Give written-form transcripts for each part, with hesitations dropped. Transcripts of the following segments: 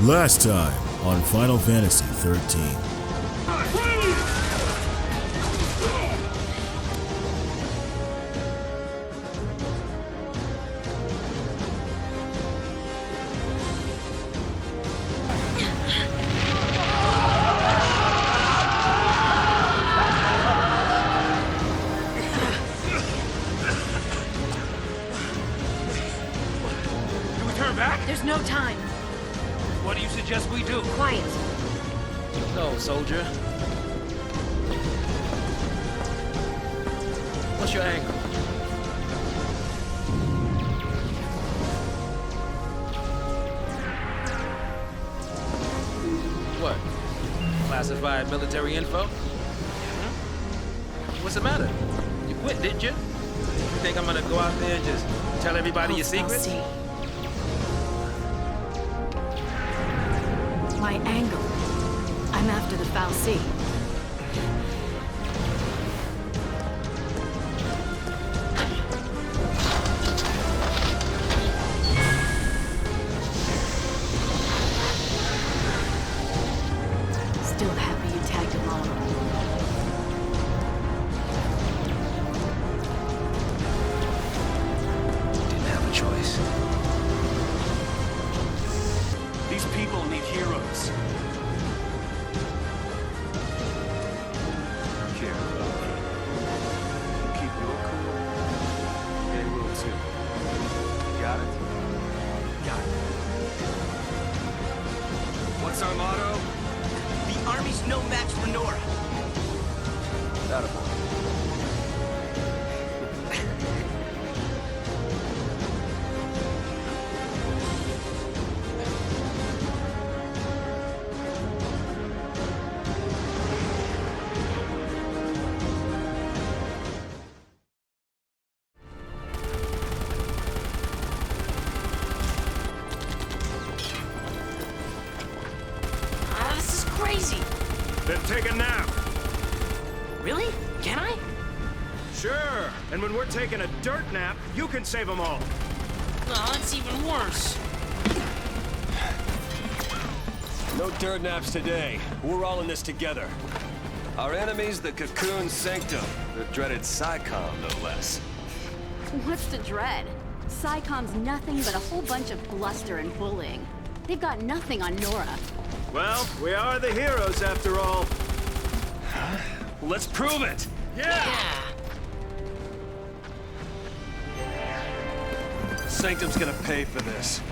Last time on Final Fantasy XIII. Do we turn back? There's no time. What do you suggest we do? Quiet. No, soldier. What's your angle? What? Classified military info? What's the matter? You quit, didn't you? You think I'm gonna go out there and just tell everybody your secrets? My angle. I'm after the FFXIII. Still happy you tagged along. Didn't have a choice. These people need heroes. Care about me. You keep your cool, they will too. Got it? Got it. What's our motto? The army's no match for Nora. That a boy. This is crazy. Then take a nap. Really? Can I? Sure. And when we're taking a dirt nap, you can save them all. No, that's even worse. No dirt naps today. We're all in this together. Our enemy's the Cocoon Sanctum, the dreaded PSICOM, no less. What's to dread? PSICOM's nothing but a whole bunch of bluster and bullying. They've got nothing on Nora. Well, we are the heroes after all. Let's prove it! Yeah! Sanctum's gonna pay for this.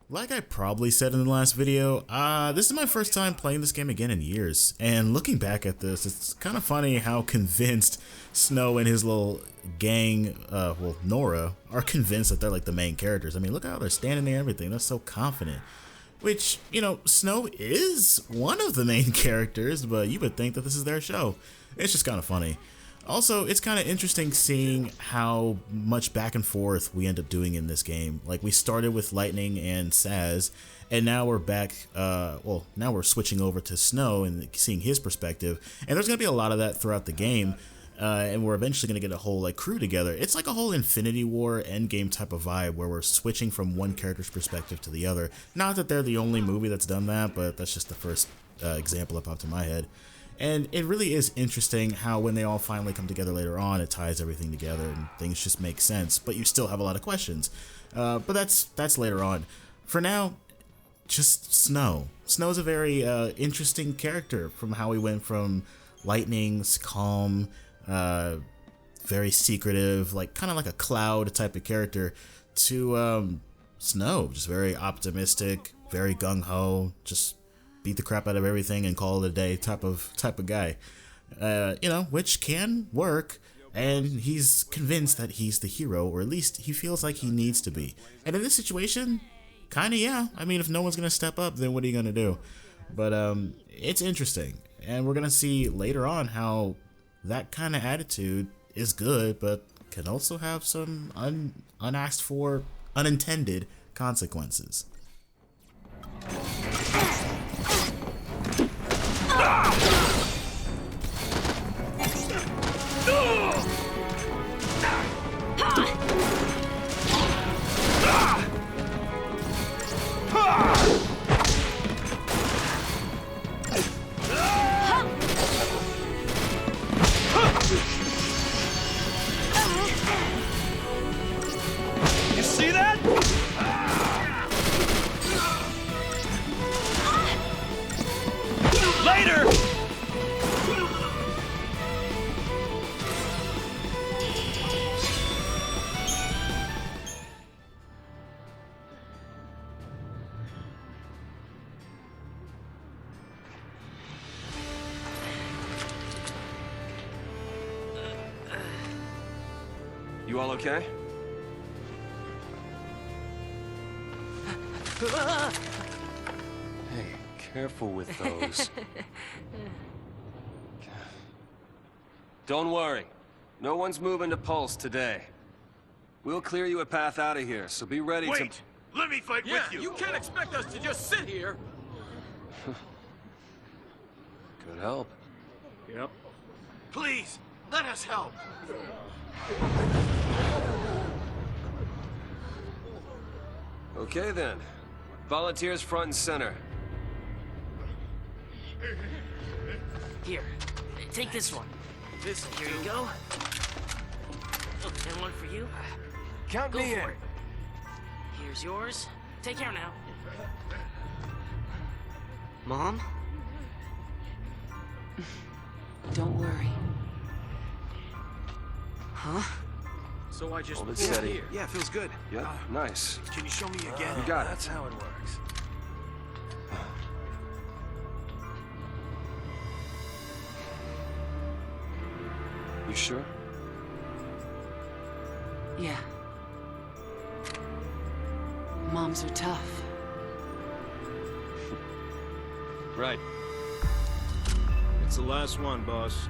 Like I probably said in the last video, this is my first time playing this game again in years, and looking back at this, it's kind of funny how convinced Snow and his little gang, well, Nora, are convinced that they're like the main characters. I mean, look how they're standing there and everything, they're so confident. Which, you know, Snow is one of the main characters, but you would think that this is their show. It's just kind of funny. Also, it's kind of interesting seeing how much back and forth we end up doing in this game. Like, we started with Lightning and Saz, and now we're back, well, now we're switching over to Snow and seeing his perspective. And there's going to be a lot of that throughout the game, and we're eventually going to get a whole, like, crew together. It's like a whole Infinity War endgame type of vibe where we're switching from one character's perspective to the other. Not that they're the only movie that's done that, but that's just the first example that popped in my head. And it really is interesting how when they all finally come together later on, it ties everything together and things just make sense, but you still have a lot of questions. But that's later on. For now, just Snow. Snow's a very interesting character from how he went from Lightning's calm, very secretive, like kind of like a Cloud type of character, to Snow, just very optimistic, very gung-ho, just beat the crap out of everything and call it a day type of guy, you know, which can work, and he's convinced that he's the hero, or at least he feels like he needs to be. And in this situation, kind of, yeah, I mean, if no one's gonna step up, then what are you gonna do? But it's interesting, and we're gonna see later on how that kind of attitude is good, but can also have some unasked for, unintended consequences. You all okay? Hey, careful with those. Don't worry. No one's moving to Pulse today. We'll clear you a path out of here, so be ready to... Wait! Let me fight with you! You can't expect us to just sit here. Could help. Yep. Please, let us help! Okay then. Volunteers front and center. Here, take this one. Here you go. And one for you. Count Go me for in. it. Here's yours. Take care now. Mom? Don't worry. Huh? So I just Hold it pulled steady. here. Yeah, feels good. Yeah, nice. Can you show me again? You got it. That's how it works. You sure? Yeah. Moms are tough. Right. It's the last one, boss.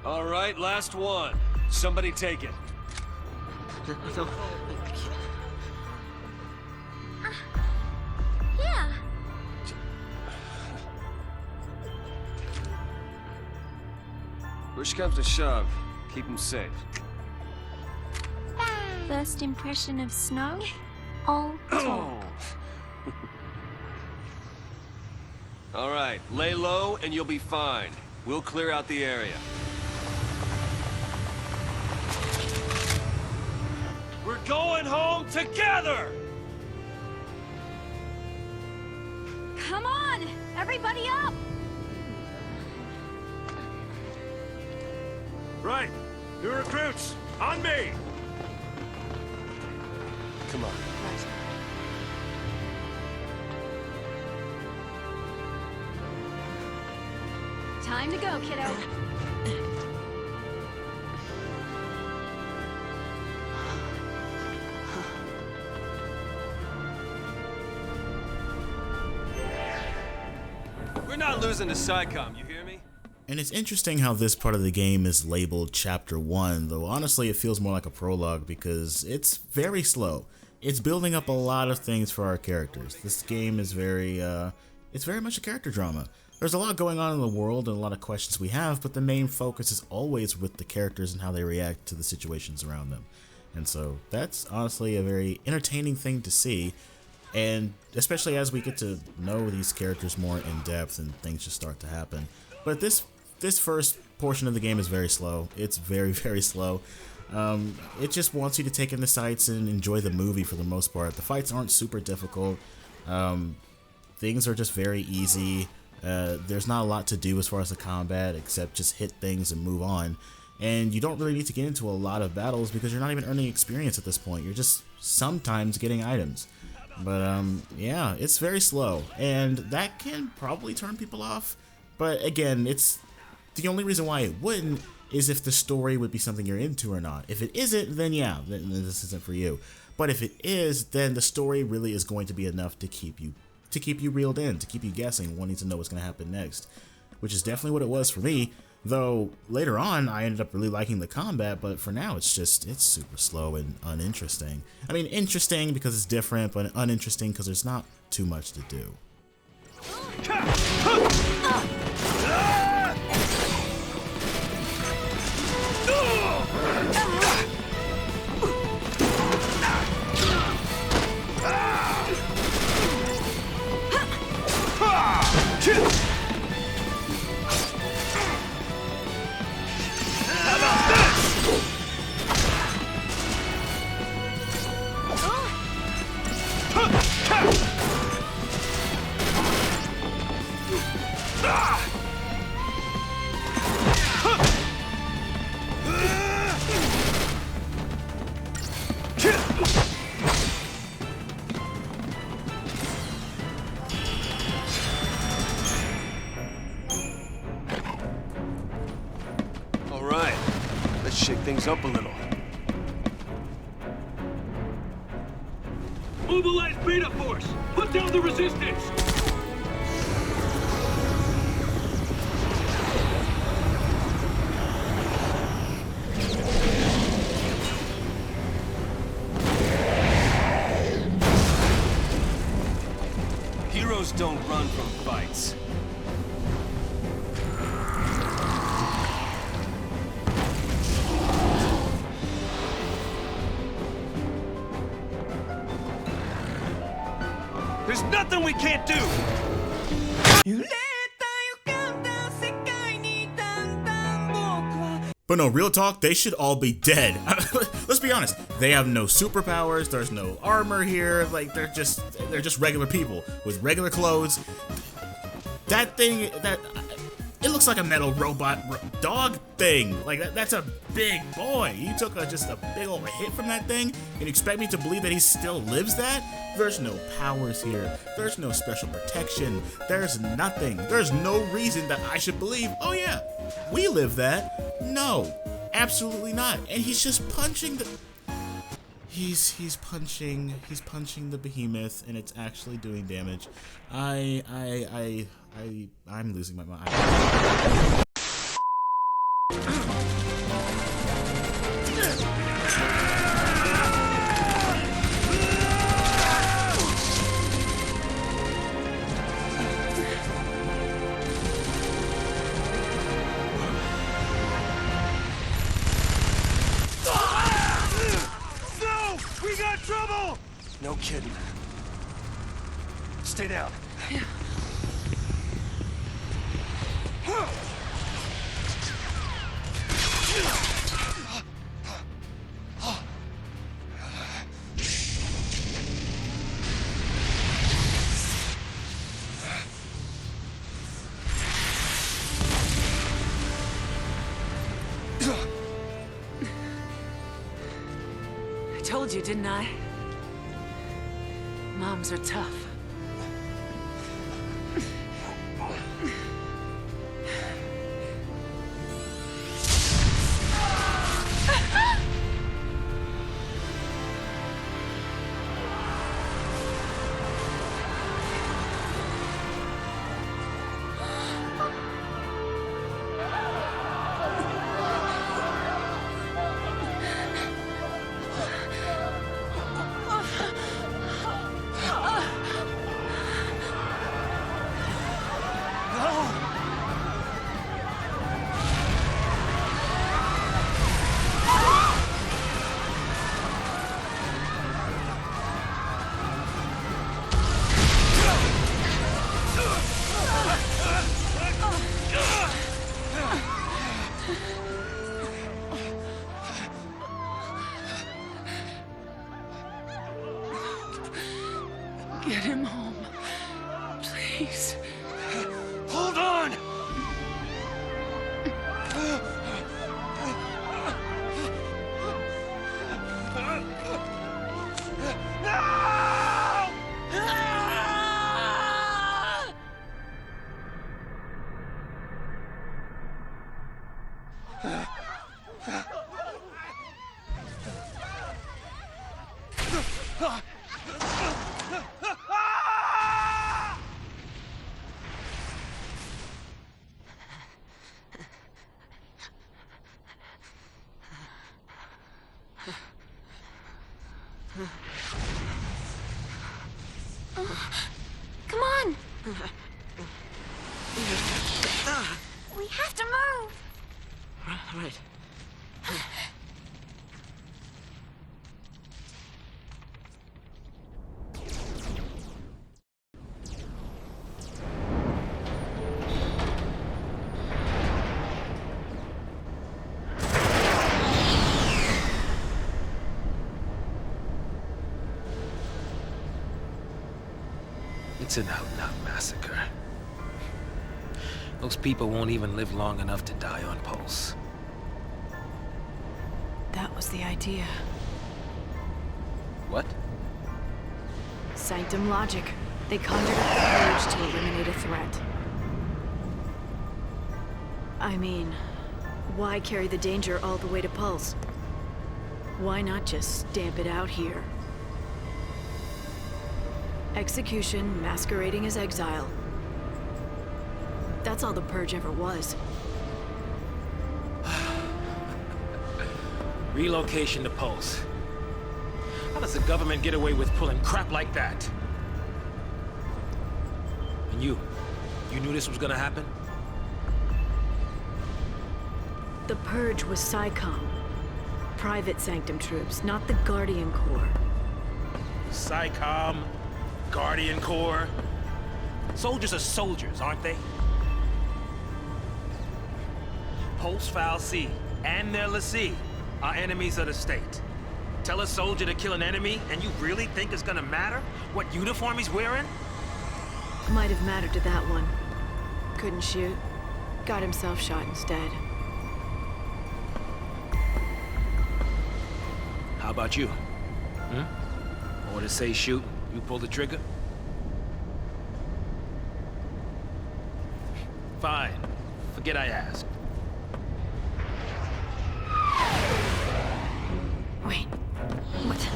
All right, last one. Somebody take it. No, I can't. Yeah. Push comes to shove. Keep them safe. First impression of snow? All talk. All right, lay low and you'll be fine. We'll clear out the area. We're going home together! Come on! Everybody up! Right. New recruits, on me! Come on. Time to go, kiddo. We're not losing to SciComm, you hear me? And it's interesting how this part of the game is labeled Chapter 1, though honestly it feels more like a prologue because it's very slow. It's building up a lot of things for our characters. This game is it's very much a character drama. There's a lot going on in the world and a lot of questions we have, but the main focus is always with the characters and how they react to the situations around them. And so that's honestly a very entertaining thing to see, and especially as we get to know these characters more in depth and things just start to happen. But this first portion of the game is very slow. It's very, very slow. It just wants you to take in the sights and enjoy the movie for the most part. The fights aren't super difficult. Things are just very easy. There's not a lot to do as far as the combat except just hit things and move on. And you don't really need to get into a lot of battles because you're not even earning experience at this point. You're just sometimes getting items. But yeah, it's very slow, and that can probably turn people off. But again, it's the only reason why it wouldn't is if the story would be something you're into or not. If it isn't, then yeah, then this isn't for you. But if it is, then the story really is going to be enough to keep you reeled in, to keep you guessing, wanting to know what's going to happen next, which is definitely what it was for me. Though later on, I ended up really liking the combat, but for now, it's super slow and uninteresting. I mean, interesting because it's different, but uninteresting because there's not too much to do. things up a little. Mobilize Beta Force! Put down the resistance! Heroes don't run from fights. There's nothing we can't do! But no, real talk, they should all be dead. Let's be honest. They have no superpowers, there's no armor here, like they're just regular people with regular clothes. That thing, it looks like a metal robot dog thing. Like that's a big boy. You took just a big old hit from that thing and you expect me to believe that he still lives that? There's no powers here. There's no special protection. There's nothing. There's no reason that I should believe, oh yeah, we live that. No, absolutely not. And he's just punching the... He's punching the behemoth and it's actually doing damage. I'm losing my mind. No kidding. Stay down. I told you, didn't I? Moms are tough. Get him home, please. Hold on! Come on! We have to move! Right. It's an out-and-out massacre. Those people won't even live long enough to die on pulse. That was the idea. What? Sanctum logic. They conjured up the courage to eliminate a threat. I mean, why carry the danger all the way to Pulse? Why not just stamp it out here? Execution masquerading as exile. That's all the Purge ever was. Relocation to Pulse. How does the government get away with pulling crap like that? And you knew this was gonna happen? The Purge was SciComm. Private Sanctum troops, not the Guardian Corps. SciComm, Guardian Corps. Soldiers are soldiers, aren't they? FFXIII and their lessee are enemies of the state. Tell a soldier to kill an enemy, and you really think it's gonna matter what uniform he's wearing? Might have mattered to that one. Couldn't shoot. Got himself shot instead. How about you? Orders say shoot, you pull the trigger? Fine. Forget I asked. Wait. What?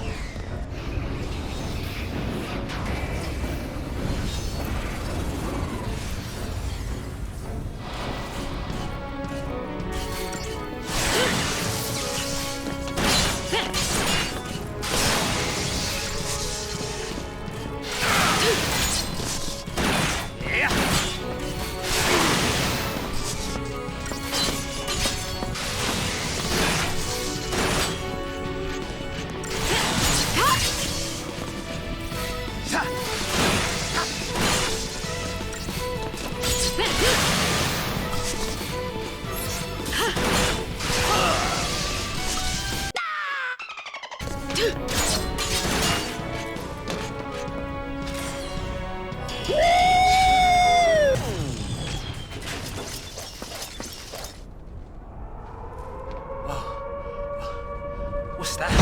What's that?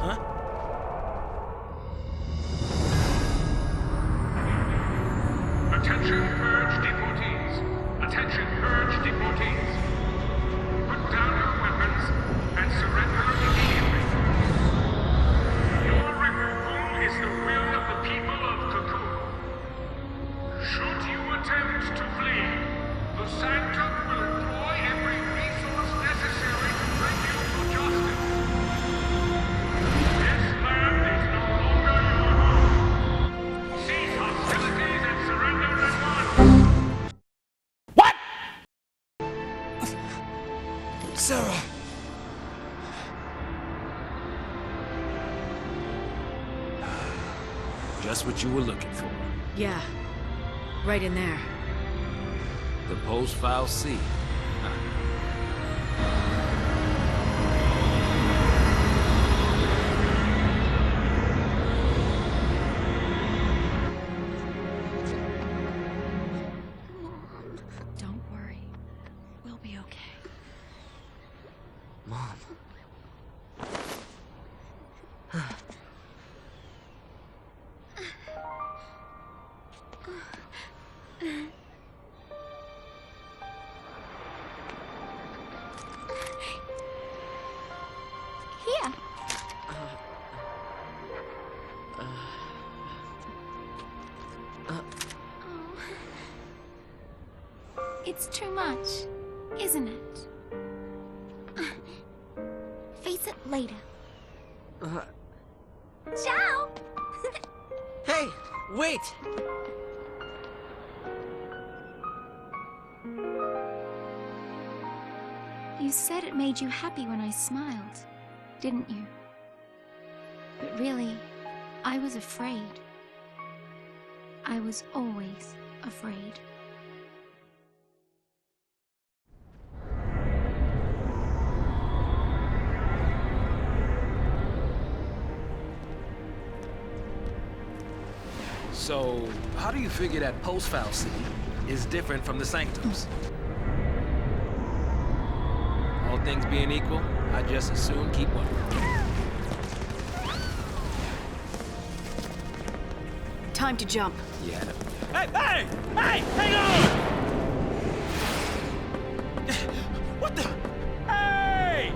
Huh? Attention Purge deportees. Attention Purge deportees. Put down your weapons and surrender immediately. Your removal is the will of the people of Cocoon. Should you attempt to flee, the Sanctum will employ every resource necessary to bring you to justice. This land is no longer your home. Cease hostilities and surrender at once. Sarah! Just what you were looking for. Yeah. Right in there. The FFXIII. Don't worry. We'll be okay. Mom. Here. It's too much, isn't it? Face it later. Ciao! Hey, wait! You said it made you happy when I smiled, didn't you? But really, I was afraid. I was always afraid. So, how do you figure that FFXIII is different from the Sanctums? All things being equal, I just as soon keep one. Time to jump. Yeah. Hey! Hang on! What the? Hey!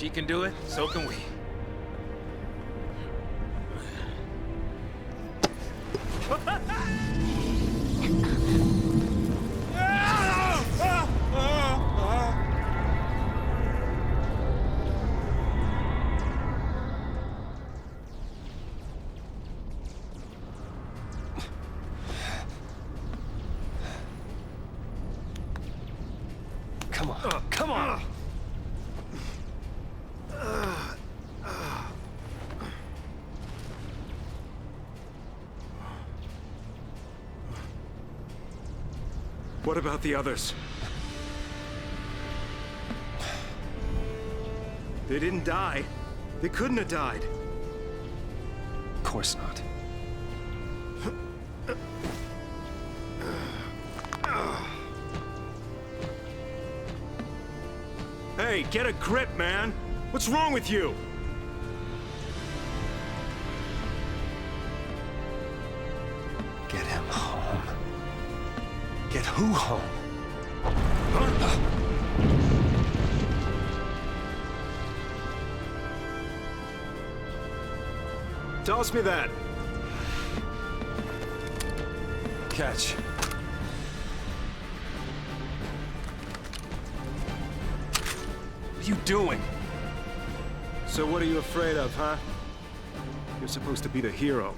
she can do it, so can we. Come on, come on! What about the others? They didn't die. They couldn't have died. Of course not. Hey, get a grip, man! What's wrong with you? Get him home. Get who home? Toss me that. Catch. What are you doing? So what are you afraid of, huh? You're supposed to be the hero.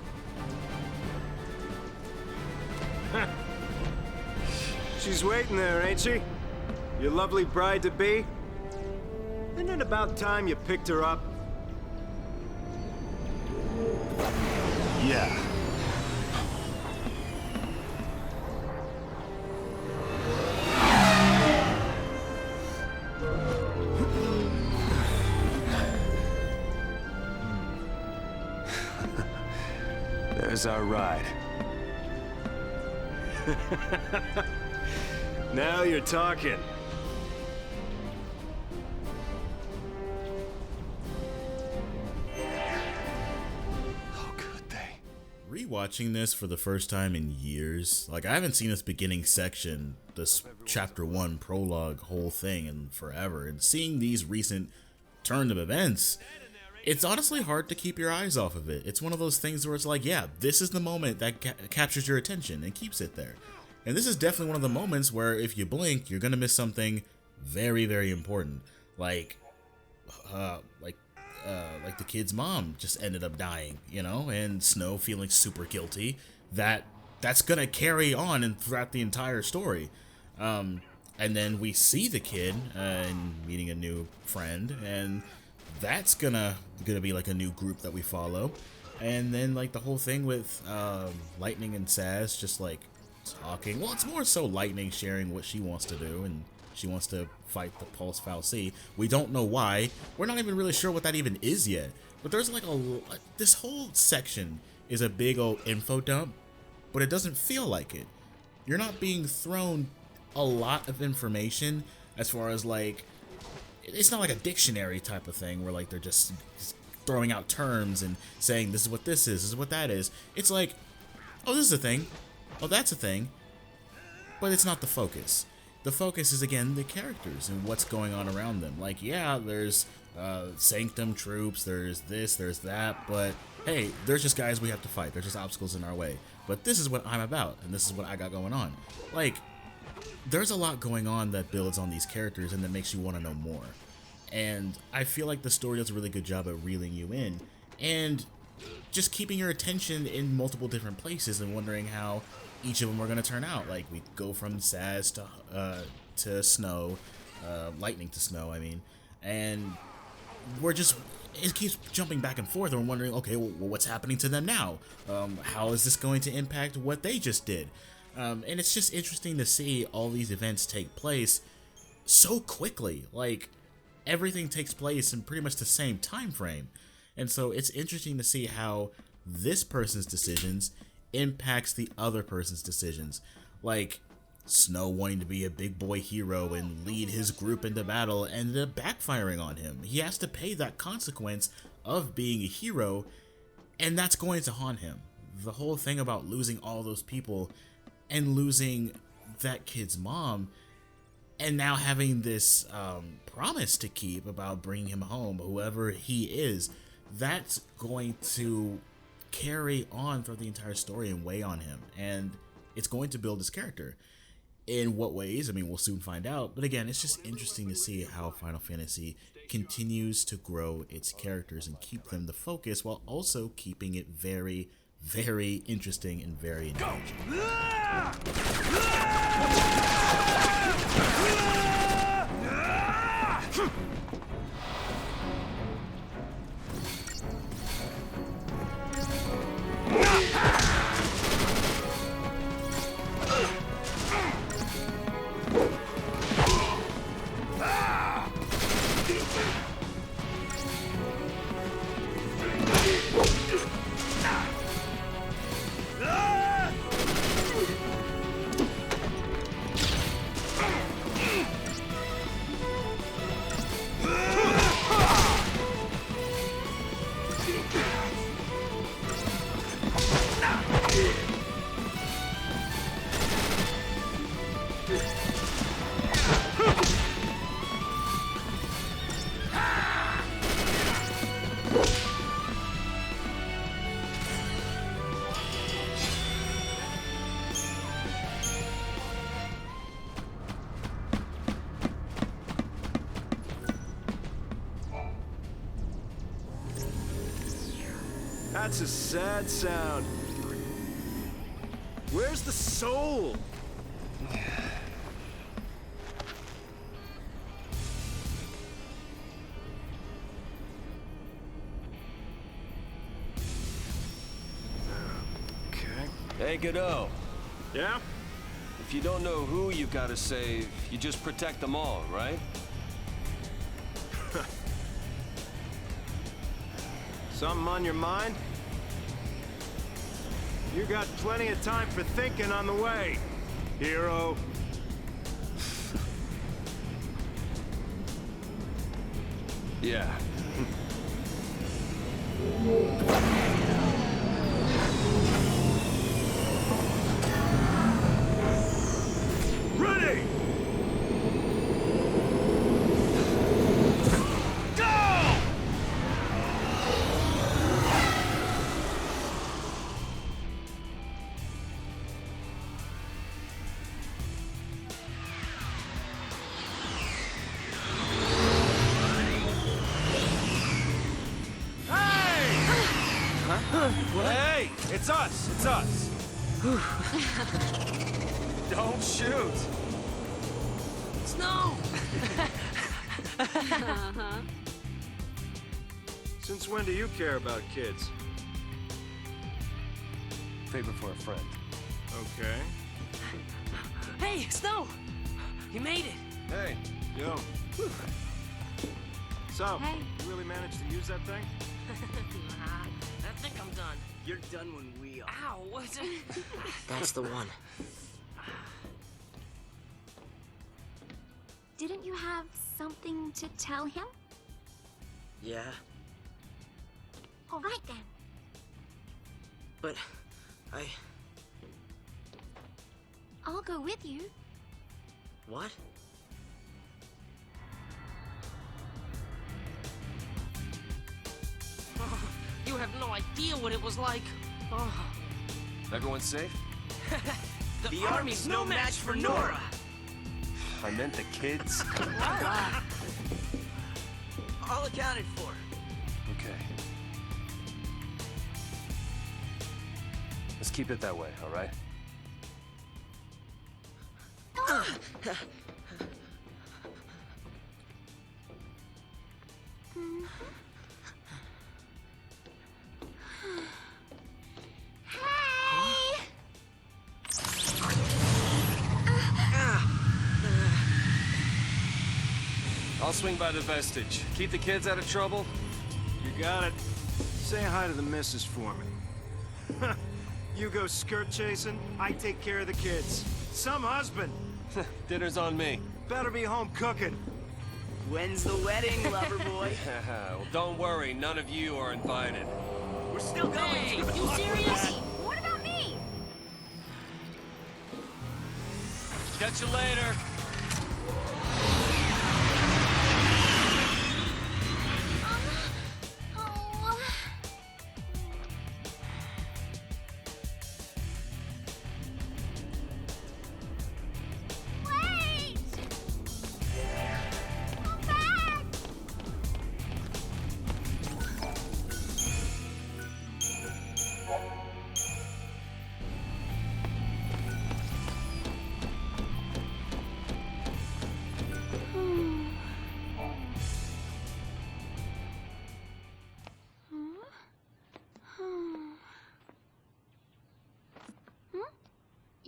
She's waiting there, ain't she? Your lovely bride-to-be? Isn't it about time you picked her up? Yeah. There's our ride. Now you're talking. How could they? Rewatching this for the first time in years, like I haven't seen this beginning section, this chapter 1 prologue whole thing in forever, and seeing these recent turn of events, it's honestly hard to keep your eyes off of it. It's one of those things where it's like, yeah, this is the moment that captures your attention and keeps it there. And this is definitely one of the moments where if you blink, you're gonna miss something very, very important. Like the kid's mom just ended up dying, you know, and Snow feeling super guilty. That's gonna carry on and throughout the entire story. And then we see the kid and meeting a new friend, and that's gonna be like a new group that we follow. And then like the whole thing with Lightning and Saz just like talking. Well, it's more so Lightning sharing what she wants to do, and she wants to fight the Pulse Fal'Cie. We don't know why. We're not even really sure what that even is yet. But there's like this whole section is a big old info dump, but it doesn't feel like it. You're not being thrown a lot of information as far as like, it's not like a dictionary type of thing where like they're just throwing out terms and saying this is what this is what that is. It's like, oh, this is a thing. Oh, that's a thing. But it's not the focus. The focus is, again, the characters and what's going on around them. Like, yeah, there's Sanctum troops, there's this, there's that, but hey, there's just guys we have to fight. There's just obstacles in our way. But this is what I'm about, and this is what I got going on. Like, there's a lot going on that builds on these characters and that makes you want to know more. And I feel like the story does a really good job at reeling you in and just keeping your attention in multiple different places and wondering how each of them are going to turn out. Like, we go from Saz to Snow, Lightning to Snow, I mean, and it keeps jumping back and forth, and we're wondering, okay, well, what's happening to them now? How is this going to impact what they just did? And it's just interesting to see all these events take place so quickly. Like, everything takes place in pretty much the same time frame. And so it's interesting to see how this person's decisions impacts the other person's decisions. Like, Snow wanting to be a big boy hero and lead his group into battle ended up backfiring on him. He has to pay that consequence of being a hero, and that's going to haunt him. The whole thing about losing all those people and losing that kid's mom, and now having this promise to keep about bringing him home, whoever he is, that's going to carry on throughout the entire story and weigh on him, and it's going to build his character. In what ways? I mean, we'll soon find out, but again, it's just interesting to see how Final Fantasy continues to grow its characters and keep them the focus while also keeping it very, very interesting and very engaging. That's a sad sound. Where's the soul? Okay. Hey, Godot. Yeah? If you don't know who you gotta save, you just protect them all, right? Something on your mind? You got plenty of time for thinking on the way, hero. Yeah. Ready! Hey! It's us! It's us! Don't shoot! Snow! Since when do you care about kids? Favor for a friend. Okay. Hey, Snow! You made it! Hey. Yo. So, Hey. you really managed to use that thing? Nah, I think I'm done. You're done when we are. Ow, what's it? That's the one. Didn't you have something to tell him? Yeah, All right then. but I'll go with you. What? Oh, you have no idea what it was like. Oh, Everyone safe? the army's no match for Nora. I meant the kids. All accounted for. Okay. Let's keep it that way, all right? I'll swing by the vestige. Keep the kids out of trouble. You got it. Say hi to the missus for me. You go skirt chasing, I take care of the kids. Some husband. Dinner's on me. Better be home cooking. When's the wedding, lover boy? Well, don't worry. None of you are invited. We're still going. Hey, you serious? What about me? Catch you later.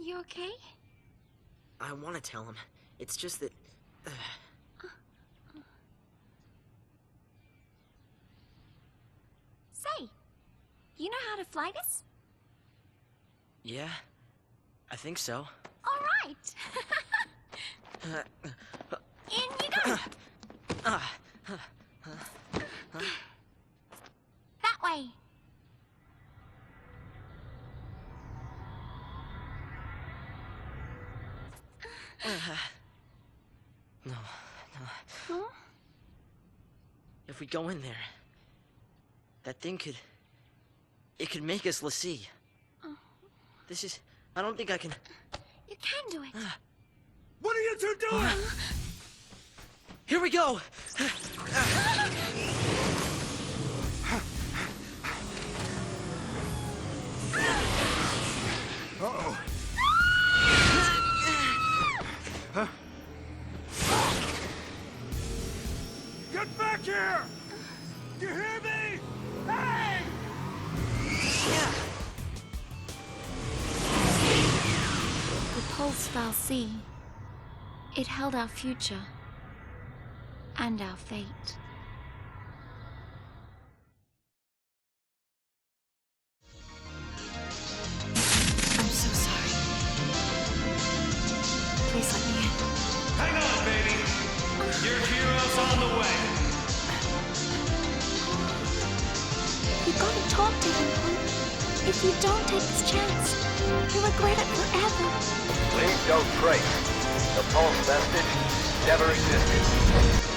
You okay? I want to tell him. It's just that... Say, you know how to fly this? Yeah, I think so. All right. In you go. That way. No. Huh? If we go in there, that thing could... It could make us l'Cie. This is... I don't think I can... You can do it. What are you two doing? Here we go! Uh-oh. Get back here! You hear me? Hey! The pulse Val'Cie. It held our future. And our fate. I'm so sorry. Please let me in. Hang on, baby! Your hero's on the way! You gotta talk to him, Hope. If you don't take this chance, you'll regret it forever. Please don't trace. The pulse message never existed.